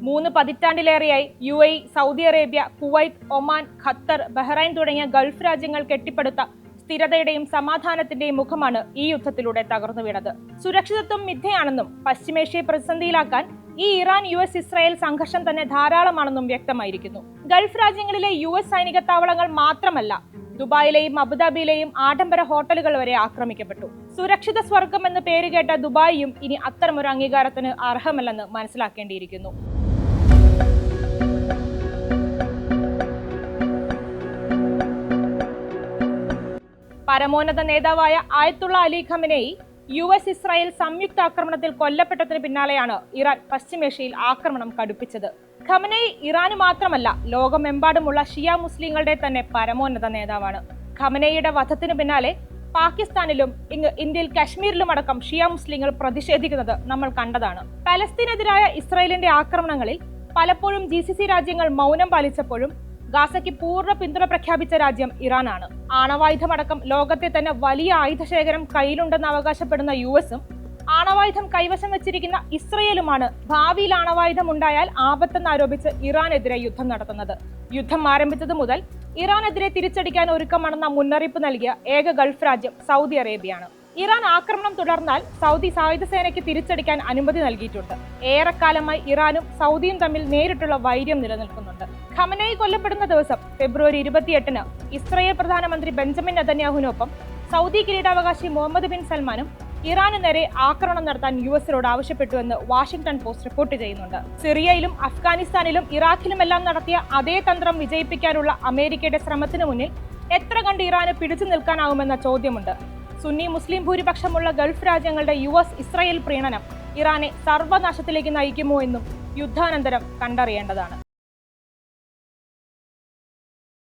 3 പതിറ്റാണ്ടിലേറെയായി UAE, Saudi Arabia, Kuwait, Oman, Qatar, Bahrain തുടങ്ങിയ Gulf രാജ്യങ്ങൾ കെട്ടിപ്പടുത്ത സ്ഥിരതയുടെയും സമാധാനത്തിന്റെയും മുഖമാണ് ഈ യുദ്ധത്തിലൂടെ തകർന്നു വീണത്. സുരക്ഷിതത്വം മിഥ്യയാണെന്നും പശ്ചിമേഷ്യയെ പ്രതിസന്ധിയിലാക്കാൻ ഈ ഇറാൻ-US ഇസ്രായേൽ സംഘർഷം തന്നെ ധാരാളമാണെന്നും വ്യക്തമായിരിക്കുന്നു. ഗൾഫ് രാജ്യങ്ങളിലെ US സൈനിക താവളങ്ങൾ മാത്രമല്ല, ദുബായിലെയും അബുദാബിയിലെയും ആഡംബര ഹോട്ടലുകൾ വരെ ആക്രമിക്കപ്പെട്ടു. സുരക്ഷിത സ്വർഗം എന്ന് പേരുകേട്ട ദുബായിയും ഇനി അത്തരമൊരു അംഗീകാരത്തിന് അർഹമല്ലെന്ന് മനസ്സിലാക്കേണ്ടിയിരിക്കുന്നു. പരമോന്നത നേതാവായ ആയത്തുള്ള അലി ഖമനേയി US ഇസ്രായേൽ സംയുക്ത ആക്രമണത്തിൽ കൊല്ലപ്പെട്ടതിന് പിന്നാലെയാണ് ഇറാൻ പശ്ചിമേഷ്യയിൽ ആക്രമണം കടുപ്പിച്ചത്. ഖമനേയി ഇറാന് മാത്രമല്ല, ലോകമെമ്പാടുമുള്ള ഷിയ മുസ്ലിങ്ങളുടെ തന്നെ പരമോന്നത നേതാവാണ്. ഖമനേയിയുടെ വധത്തിനു പിന്നാലെ പാകിസ്ഥാനിലും ഇന്ത്യയിൽ കശ്മീരിലും അടക്കം ഷിയ മുസ്ലിങ്ങൾ പ്രതിഷേധിക്കുന്നത് നമ്മൾ കണ്ടതാണ്. പലസ്തീനെതിരായ ഇസ്രായേലിന്റെ ആക്രമണങ്ങളിൽ പലപ്പോഴും GCC രാജ്യങ്ങൾ മൗനം പാലിച്ചപ്പോഴും ഗാസയ്ക്ക് പൂർണ്ണ പിന്തുണ പ്രഖ്യാപിച്ച രാജ്യം ഇറാനാണ്. ആണവായുധമടക്കം ലോകത്തെ തന്നെ വലിയ ആയുധശേഖരം കയ്യിലുണ്ടെന്ന് അവകാശപ്പെടുന്ന US-ഉം ആണവായുധം കൈവശം വെച്ചിരിക്കുന്ന ഇസ്രയേലുമാണ് ഭാവിയിൽ ആണവായുധം ഉണ്ടായാൽ ആപത്തെന്ന് ആരോപിച്ച് ഇറാനെതിരെ യുദ്ധം നടത്തുന്നത്. യുദ്ധം ആരംഭിച്ചത് മുതൽ ഇറാനെതിരെ തിരിച്ചടിക്കാൻ ഒരുക്കമാണെന്ന മുന്നറിയിപ്പ് നൽകിയ ഏക ഗൾഫ് രാജ്യം സൗദി അറേബ്യയാണ്. ഇറാൻ ആക്രമണം തുടർന്നാൽ സൗദി സായുധ സേനയ്ക്ക് തിരിച്ചടിക്കാൻ അനുമതി നൽകിയിട്ടുണ്ട്. ഏറെക്കാലമായി ഇറാനും സൗദിയും തമ്മിൽ നേരിട്ടുള്ള വൈര്യം നിലനിൽക്കുന്നുണ്ട്. ഖമനേയി കൊല്ലപ്പെടുന്ന ദിവസം ഫെബ്രുവരി 28-ന് ഇസ്രായേൽ പ്രധാനമന്ത്രി ബെഞ്ചമിൻ നെതന്യാഹുവിനൊപ്പം സൗദി കിരീടാവകാശി മുഹമ്മദ് ബിൻ സൽമാനും ഇറാന് നേരെ ആക്രമണം നടത്താൻ US-നോട് ആവശ്യപ്പെട്ടുവെന്ന് വാഷിംഗ്ടൺ പോസ്റ്റ് റിപ്പോർട്ട് ചെയ്യുന്നുണ്ട്. സിറിയയിലും അഫ്ഗാനിസ്ഥാനിലും ഇറാഖിലുമെല്ലാം നടത്തിയ അതേ തന്ത്രം വിജയിപ്പിക്കാനുള്ള അമേരിക്കയുടെ ശ്രമത്തിനു മുന്നിൽ എത്ര കണ്ട് ഇറാന് പിടിച്ചു നിൽക്കാനാവുമെന്ന ചോദ്യമുണ്ട്. സുന്നി മുസ്ലിം ഭൂരിപക്ഷമുള്ള ഗൾഫ് രാജ്യങ്ങളുടെ US ഇസ്രായേൽ പ്രീണനം ഇറാനെ സർവനാശത്തിലേക്ക് നയിക്കുമോ എന്നും യുദ്ധാനന്തരം കണ്ടറിയേണ്ടതാണ്.